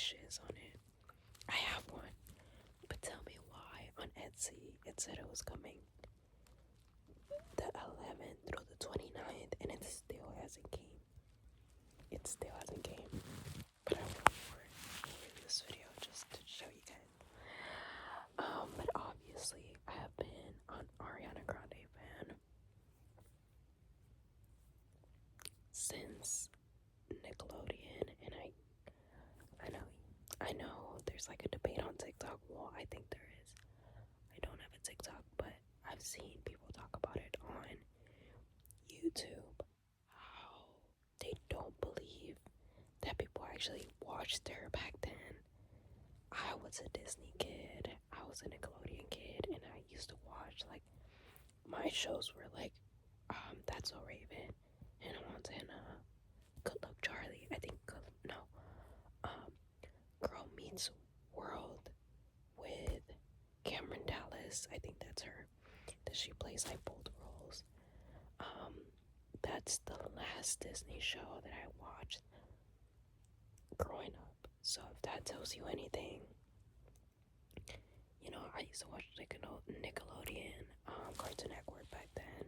wishes on it. I have one, but tell me why on Etsy it said it was coming the 11th through the 29th, and it still hasn't came. It still hasn't came. But I went for it in this video just to show you guys. But obviously I have been an Ariana Grande fan since Nickelodeon, and I know there's like a debate on TikTok. Well, I think there is. I don't have a TikTok, but I've seen people talk about it on YouTube, how they don't believe that people actually watched her back then. I was a Disney kid, I was a Nickelodeon kid, and I used to watch, like, my shows were like, That's So Raven, Hannah Montana, Good Luck Charlie, I think, Girl Meets World with Cameron Dallas, I think that's her, that she plays like both roles. That's the last Disney show that I watched growing up. So if that tells you anything, you know, I used to watch Nickelodeon, Cartoon Network back then.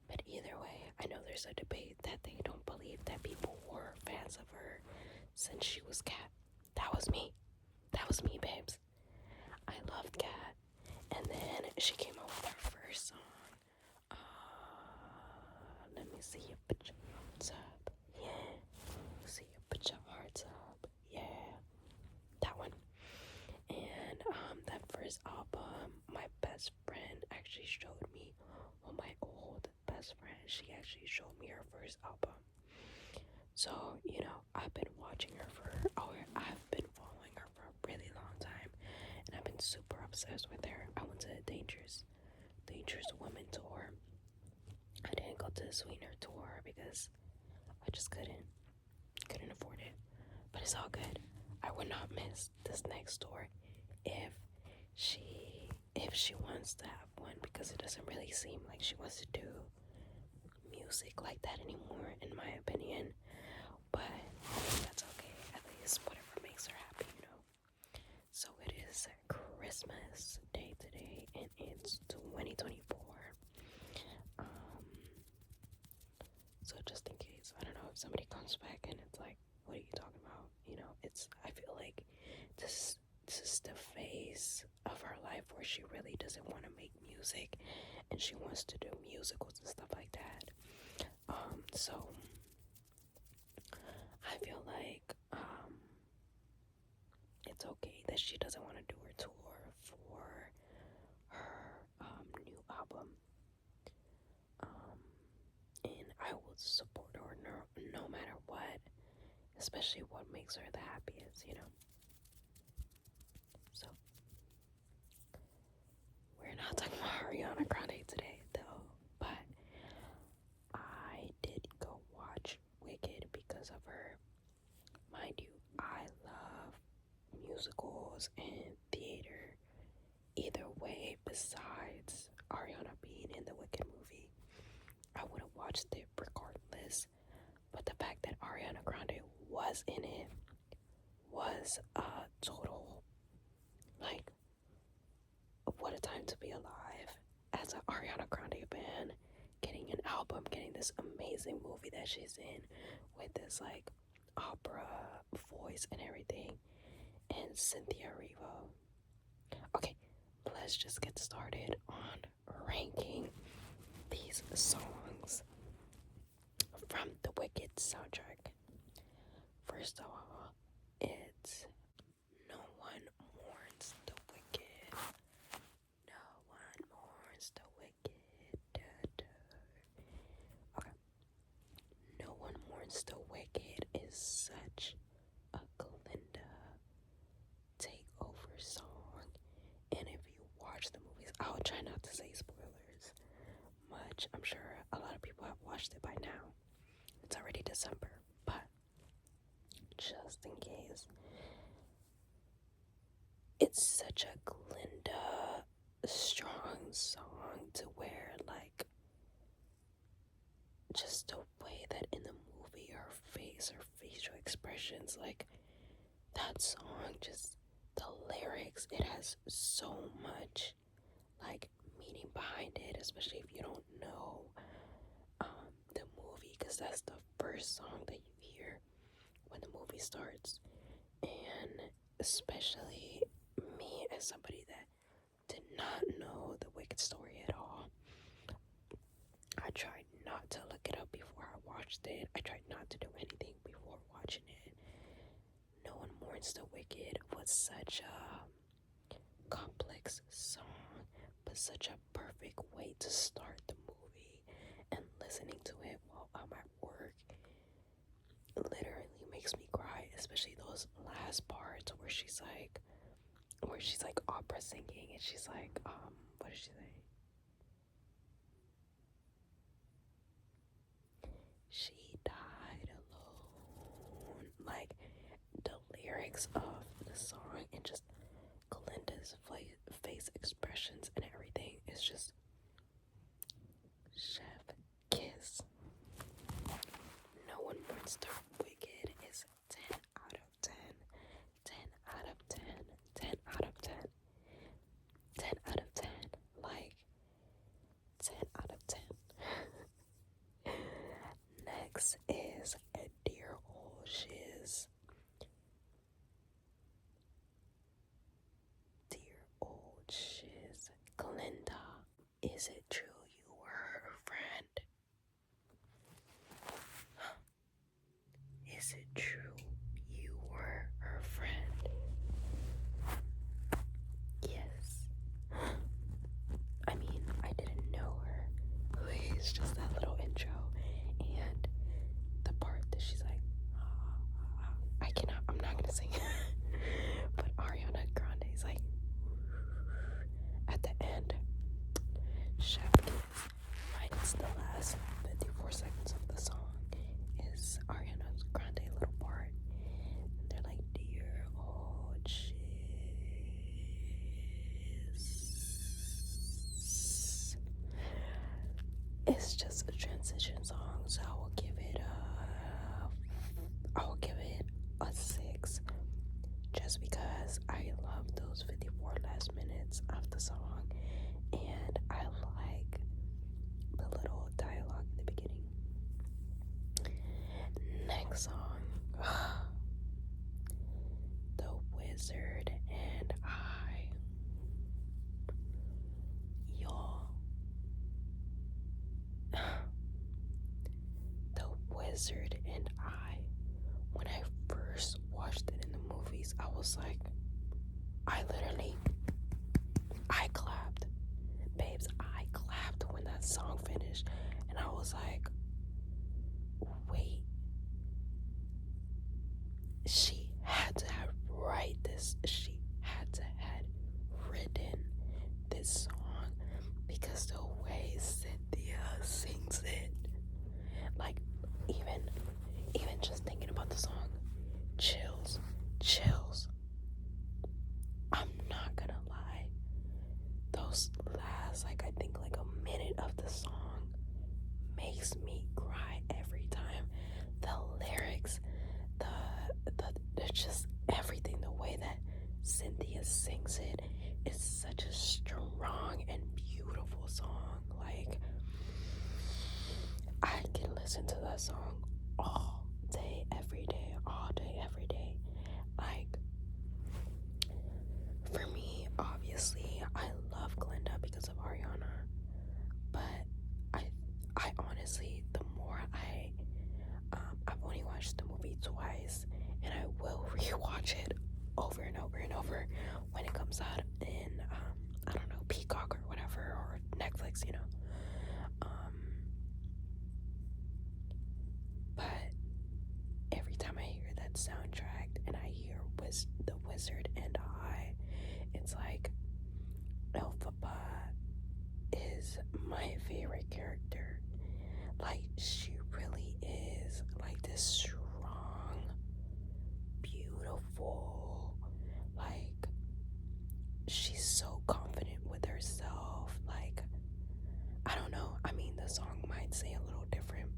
But either way, I know there's a debate that they don't believe that people were fans of her since she was Cat. That was me. That was me, babes. I loved Cat. And then she came out with her first song. Let me see you put your hearts up. Yeah. See you put your hearts up. Yeah. That one. And that first album, my best friend actually showed me, well, my old best friend, she actually showed me her first album. So, you know, I've been watching her I've been following her for a really long time, and I've been super obsessed with her. I went to the Dangerous Women tour. I didn't go to the Sweetener tour because I just couldn't afford it. But it's all good. I would not miss this next tour if she wants to have one, because it doesn't really seem like she wants to do music like that anymore, in my opinion. But I think that's okay. At least whatever makes her happy, you know. So it is Christmas Day today, and it's 2024. So just in case, I don't know if somebody comes back and it's like, what are you talking about? You know, I feel like this is the phase of her life where she really doesn't want to make music, and she wants to do musicals and stuff like that. So I feel like it's okay that she doesn't want to do her tour for her new album. And I will support her no matter what, especially what makes her the happiest, you know. So we're not talking about Ariana Grande today, though, but I did go watch Wicked because of her. Mind you, I love musicals and theater. Either way, besides Ariana being in the Wicked movie, I would have watched it regardless. But the fact that Ariana Grande was in it was a total, like, what a time to be alive as an Ariana Grande fan, getting an album, getting this amazing movie that she's in with this like opera voice and everything, and Cynthia Erivo. Okay, let's just get started on ranking these songs from the Wicked soundtrack. First of all, it's No One Mourns the Wicked. No One Mourns the Wicked. Da, da. Okay. No One Mourns the Wicked is such a Glinda takeover song. And if you watch the movies, I'll try not to say spoilers much. I'm sure a lot of people have watched it by now. It's already December, but just in case, it's such a Glinda strong song to where, like, just the way that in the movie her facial expressions, like, that song, just the lyrics, it has so much like meaning behind it, especially if you don't know the movie, because that's the first song that you hear when the movie starts. And especially me, as somebody that did not know the Wicked story at all, I tried not to look it up before I watched it. I tried not to do anything before watching it. No One Mourns the Wicked was such a complex song, but such a perfect way to start the movie. And listening to it while I'm at work literally makes me cry, especially those last parts where she's like opera singing, and she's like, what did she say? She died alone. Like, the lyrics of the song and just Glinda's face expressions and everything is just chef kiss. No One Mourns the Wicked is 10 out of 10. 10 out of 10. 10 out of 10. 10 out of 10. Like, 10 out of 10. Next is a Dear Old Shiz. Dear Old Shiz. Glinda, is it true you were her friend? Is it true you were her friend? Yes. I mean, I didn't know her. Please, just that little intro. And the part that she's like, I'm not gonna sing. But Ariana Grande's like, at the end, chef kiss. Minus the last 54 seconds of the song is Ariana Grande little part. And they're like, dear old shiz. It's just a transition song, so I will give it a 6, just because I love those 54 last minutes of the song, and I like the little dialogue in the beginning. Next song, The Wizard and I. Y'all, The Wizard and I, when I first watched it in the movies, I was like, I clapped. Babes, I clapped when that song finished, and I was like, wait, she had to have she had to have written this song, because the way Cynthia sings it, like, even just thinking about the song, chills. I'm not gonna lie, those last, like, I think like a minute of the song makes me cry every time. The lyrics, just everything, the way that Cynthia sings it is such a strong and beautiful song. Like, I can listen to that song all day, every day, Like, for me, obviously, I love Glinda because of Ariana, but I honestly, the more I've only watched the movie twice, and I will rewatch it over and over and over when it comes out in, I don't know, Peacock or whatever, or Netflix, but every time I hear that soundtrack and I hear The Wizard and I, it's like Elphaba is my favorite character. Like, she really is like this strong, beautiful, like, she's so confident with herself. Like, I don't know, I mean, the song might say a little different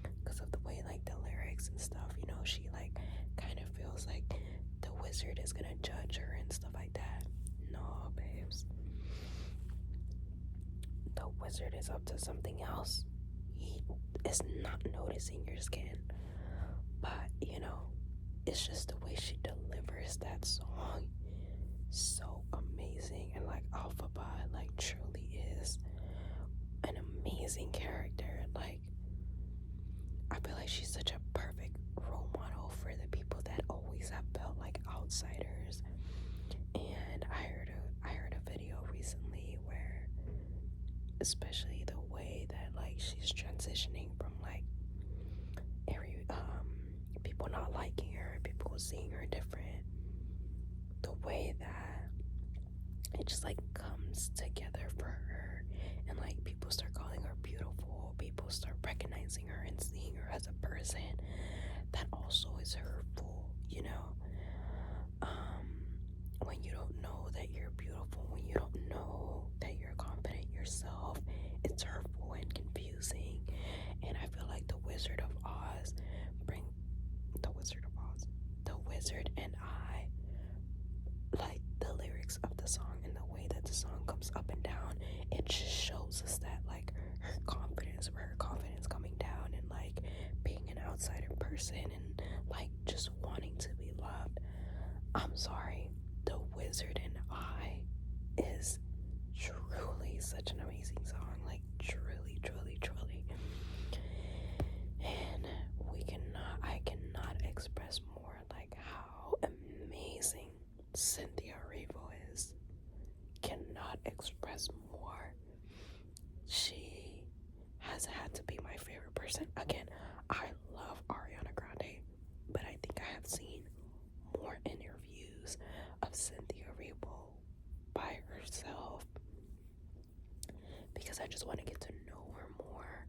because of the way, like, the lyrics and stuff, she like kind of feels like the wizard is up to something else. He is not noticing your skin. But, you know, it's just the way she delivers that song. So amazing. And like Alphaba, like, truly is an amazing character. Like, I feel like she's such a perfect role model for the people that always have felt like outsiders. And I heard a video recently where, especially the way that like she's transitioning from like people not liking her, people seeing her different, the way that it just like comes together for her, and like people start calling her beautiful, people start recognizing her and seeing her as a person, that also is hurtful, you know. When you don't know that you're beautiful, when you don't know that you're confident in yourself, it's hurtful and confusing. And I feel like the Wizard and I, like the lyrics of the song and the way that the song comes up and down, it just shows us that like her confidence coming down, and like being an outsider person, and like just wanting to be loved. I'm sorry, The Wizard and I is truly such an amazing song. Like truly, truly, truly. And I cannot express more like how amazing Cynthia Erivo is. Cannot express more. She has had to be my favorite person. Again, I love Ariana Grande, but I think I have seen more interviews of Cynthia Erivo by herself because I just want to get to know her more.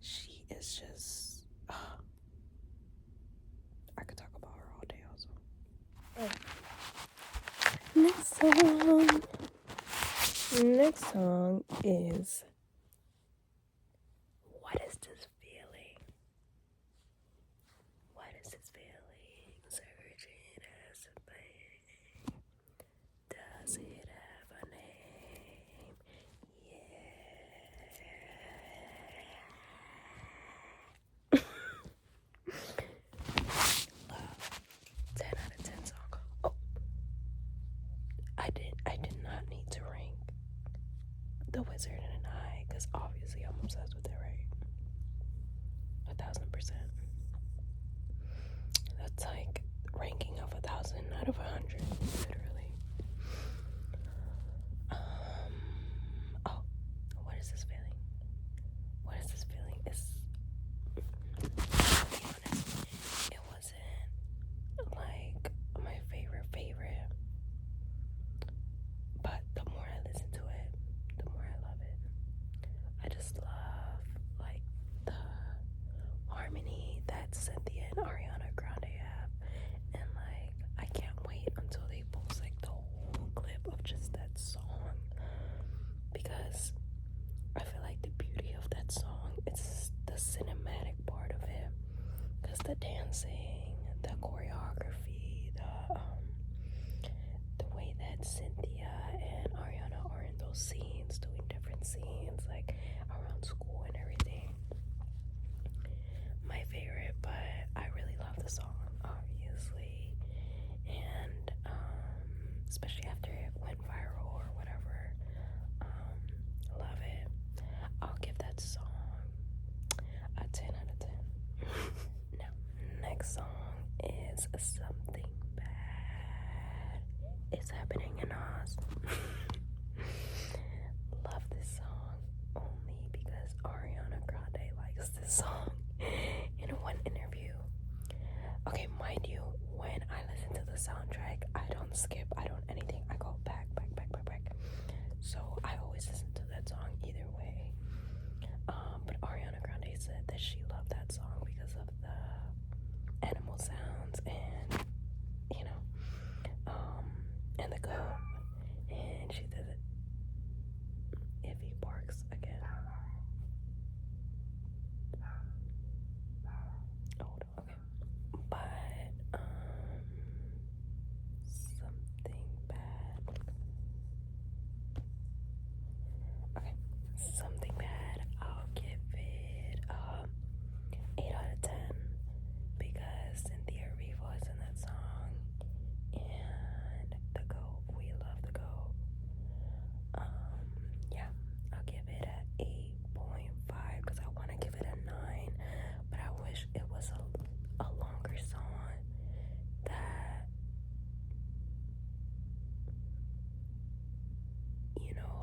She is just I could talk about her all day also. Next song is What Is This Feeling? What is this feeling? Searching as a thing. Does it have a name? Yeah. Love. 10 out of 10 song. Oh, I did not need to rank The Wizard and I, because obviously I'm obsessed with it, right? 1,000%. That's like ranking of 1,000 out of 100, literally. Oh, what is this feeling? What is this feeling? To be honest, it wasn't like my favorite, but the more I listen to it, the more I love it. I just love like the harmony that Cynthia and Ariana Grande have, and like I can't wait until they post like the whole clip of just that song, because I feel like the beauty of that song is the cinematic part of it, because the dancing, the choreography, the way that Cynthia and Ariana are in those scenes, doing different scenes like around school and everything. My favorite, but I really love the song, obviously, and especially after it went viral or whatever. Love it. I'll give that song a 10 out of 10. Now, next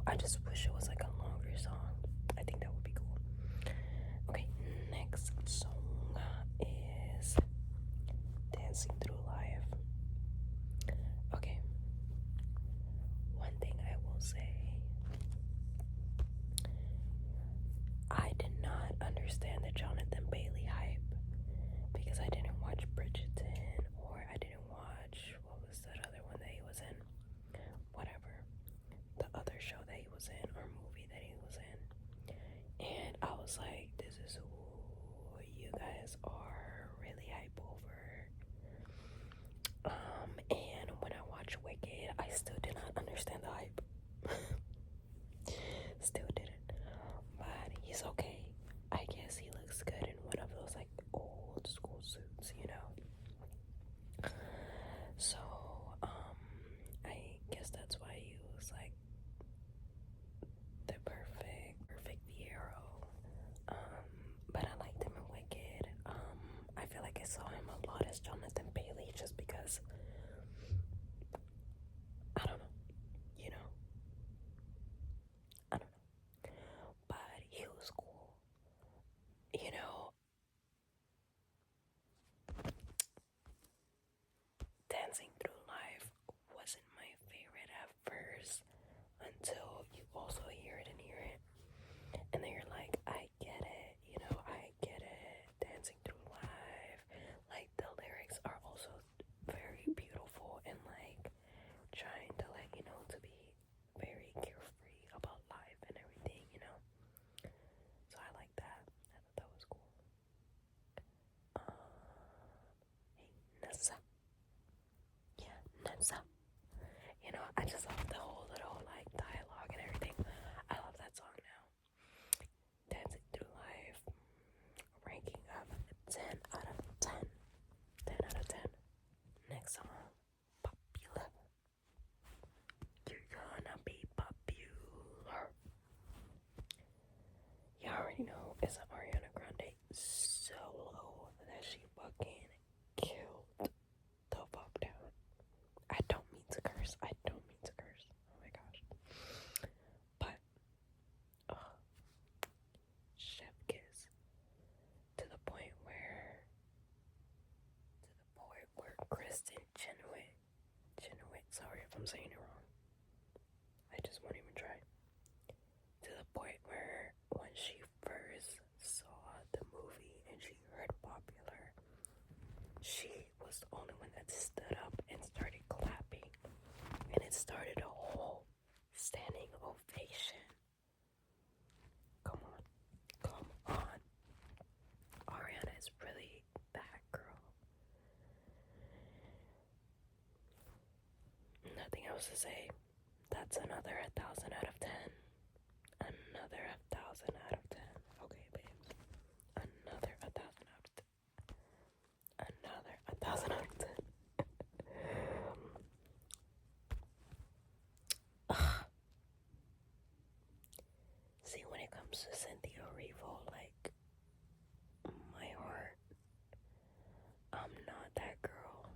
I just wish it was like a longer song. I think that would be cool. Okay, next song is Dancing Through Life. Okay, one thing I will say, I did not understand the Jonathan Bailey hype because I didn't watch Bridgerton, or I didn't watch, what was that other one that he was in? Whatever. The other show that he was in, or movie that he was in. And I was like, this is who you guys are really hype over. And when I watched Wicked, I still did not understand the hype. Still didn't. But he's okay. I guess he looks good in one of those like old school suits, you know. So, I guess that's why he was like the perfect hero. But I liked him in Wicked. I feel like I saw him a lot as Jonathan Bailey just because, I don't know, you know, I don't know. But he was cool, you know. Dancing Through Life wasn't my favorite at first until you also hear it, and then you're like, I get it, you know, I get it. Dancing Through Life, like the lyrics are also very beautiful and like trying to let you know to be very carefree about life and everything, you know. So I like that. I thought that was cool. Hey Nessa, yeah, Nessa. You know, I just love the whole little like dialogue and everything. I love that song now. Dancing Through Life, ranking of 10 out of 10. 10 out of 10. Next song, Popular. You're gonna be popular. You already know it's an Ariana Grande solo that she fucking killed the fuck down. I don't mean to curse. I don't mean to curse. Oh my gosh. But, chef kiss. To the point where Kristen Chenoweth, sorry if I'm saying it wrong. I just won't even try. To the point where when she first saw the movie and she heard Popular, she was the only one that stood up and started clapping, and it started a whole standing ovation. Come on. Ariana is really that girl. Nothing else to say. That's another 1,000 out of 10. Another 1,000 out of 10. Okay, babes. Another 1,000 out of 10. Another 1,000 out of 10. See, when it comes to Cynthia Erivo, like, my heart, I'm not that girl.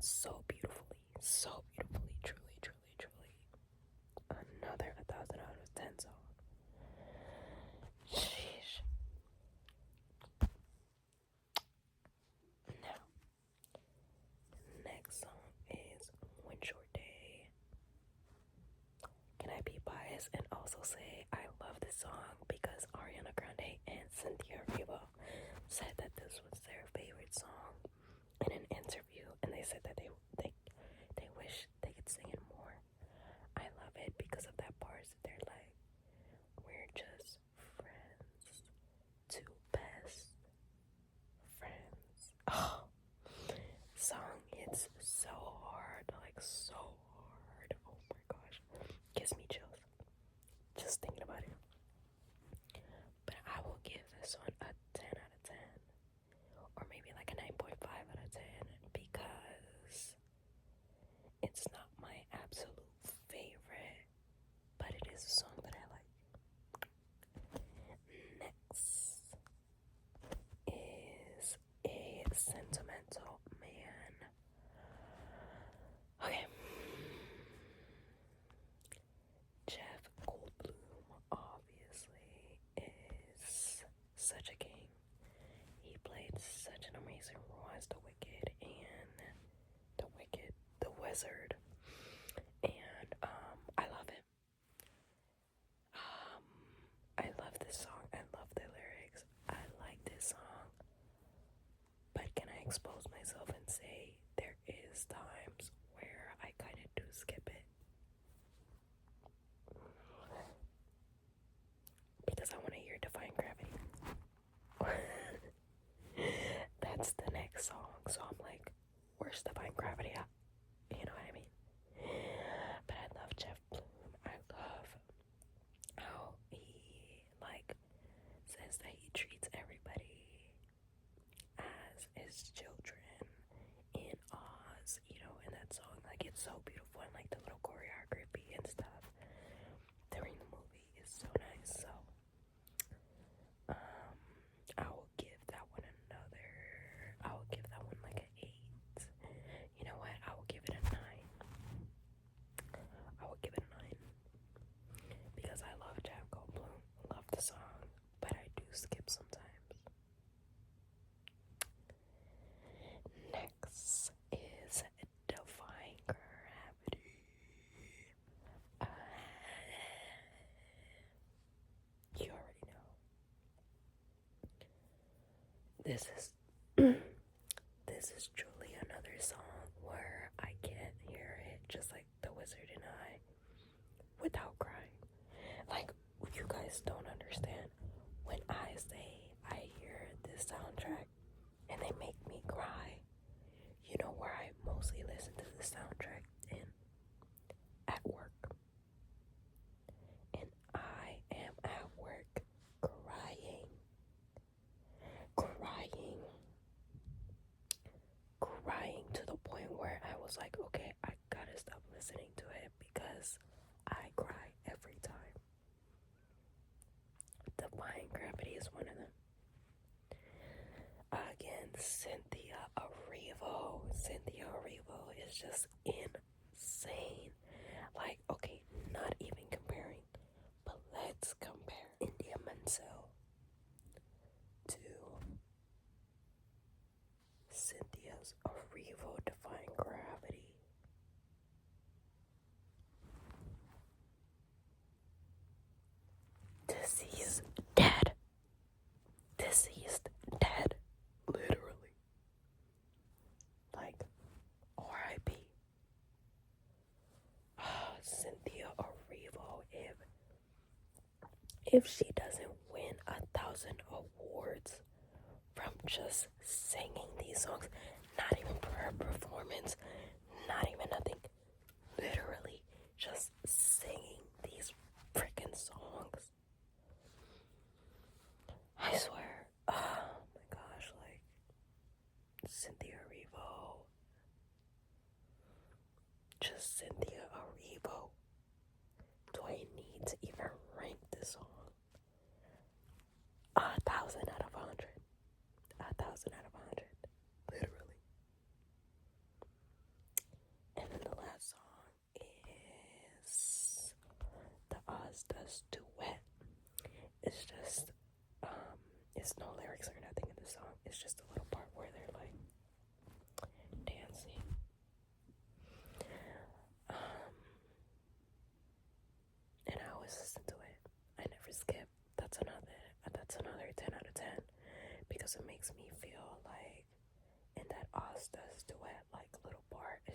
so beautifully, truly, truly, truly. Another 1,000 out of 10 song. Sheesh. Now, next song is One Short Day. Can I be biased and also say I love this song because Ariana Grande and Cynthia Erivo said that this was their favorite song in an interview, and they said that they wish they could sing it more. I love it because of that part. They're like, we're just friends, two best friends. Oh, song hits so hard, like so hard. Oh my gosh, gives me chills just thinking about it. But I will give this one a 10 out of 10, or maybe like a 9.5 out of 10, because it's not my absolute favorite, but it is a song that I like. Next is A Sentimental Man. Okay. Jeff Goldblum obviously is such a king. He played such an amazing role as the Wicked and the Wizard, and I love it. I love this song. I love the lyrics. I like this song. But can I expose myself and say there is times where I kind of do skip it? Because I want to hear Defying Gravity. That's the next song. So I'm like, where's Defying Gravity at? You know what I mean? But I love Jeff Bloom. I love how he says that he treats everybody as his children in Oz, you know, in that song. Like, it's so beautiful, and like the little choreography and stuff during the movie is so nice. So I will give that one like an 8. You know what? I will give it a 9. Because I love Jeff Goldblum, love the song, but I do skip sometimes. Next is Defying Gravity. You already know. This is truly another song where I can't hear it, just like The Wizard and I, without crying. Like, you guys don't understand. When I say I hear this soundtrack and they make me cry, you know where I mostly listen to the soundtrack? At work. And I am at work crying to the point where I was like, okay, I gotta stop listening to it because I cry every time. Defying Gravity is one of them. Again, Cynthia Erivo is just insane. Like, okay, not even comparing, but let's compare India Menzel to Cynthia's Erivo Defying Gravity. Deceased dead. Literally. Like, R.I.P. Cynthia Erivo, if she doesn't win 1,000 awards from just singing these songs, not even for her performance, not even nothing, literally just singing these freaking songs, I swear, oh my gosh, like, Cynthia Erivo, just Cynthia Erivo. Do I need to even rank this song? 1,000 out of 100. 1,000 out of 100. Literally.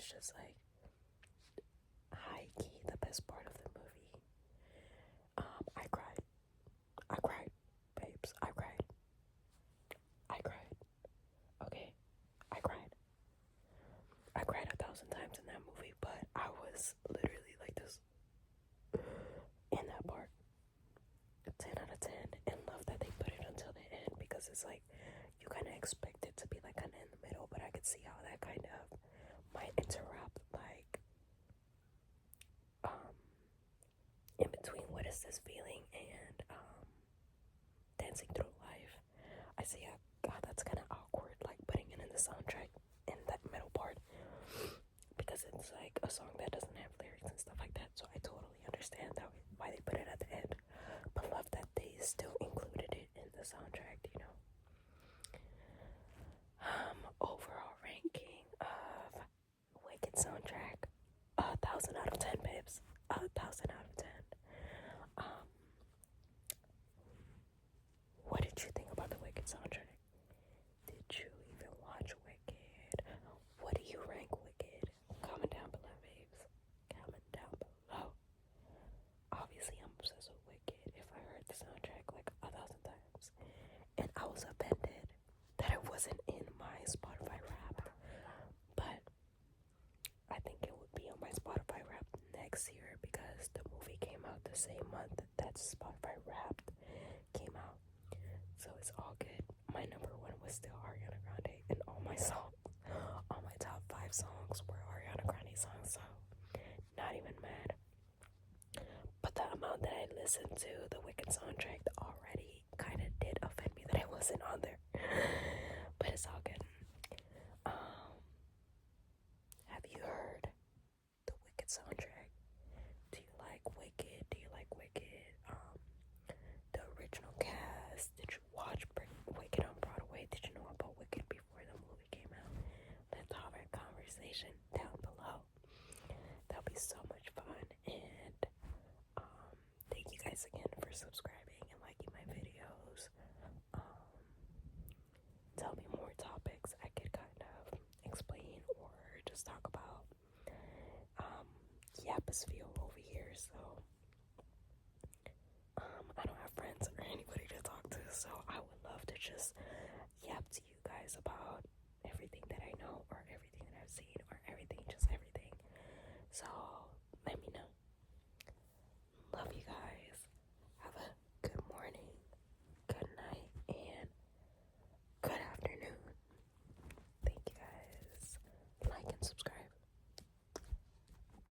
was just like high key the best part of the movie. I cried. I cried, babes. I cried. I cried. Okay, I cried. I cried 1,000 times in that movie, but I was literally like this in that part. 10 out of 10, and love that they put it until the end, because it's like you kind of expect it to be like kind of in the middle, but I could see how that kind of might interrupt, like in between what is this feeling and dancing through life. I see how that's kind of awkward, like putting it in the soundtrack in that middle part, because it's like a song that doesn't have lyrics and stuff like that. So I totally understand that why they put it at the end, but love that they still included it in the soundtrack, you know. Overall ranking of Wicked soundtrack, 1,000 out of 10, babes. 1,000 out of 10. What did you think about the Wicked soundtrack? Did you even watch Wicked? What do you rank Wicked? Comment down below, babes. Comment down below. Obviously, I'm obsessed with Wicked. If I heard the soundtrack like 1,000 times, and I was offended that it wasn't in my Spotify Wrapped, but I think it would be on my Spotify Wrapped next year, because the movie came out the same month that Spotify Wrapped came out. So it's all good. My number one was still Ariana Grande, and all my songs, all my top 5 songs were Ariana Grande songs, so not even mad. But the amount that I listened to the Wicked soundtrack already kind of did offend me that it wasn't on there. But it's all good. Have you heard the Wicked soundtrack? Do you like Wicked? Do you like Wicked? The original cast? Did you watch Wicked on Broadway? Did you know about Wicked before the movie came out? Let's have a conversation down below. That'll be so much fun. And thank you guys again for subscribing and liking my videos. Tell me more topics I could kind of explain or just talk about. Yaposphere over here, so I don't have friends or anybody to talk to, so I would love to just yap to you guys about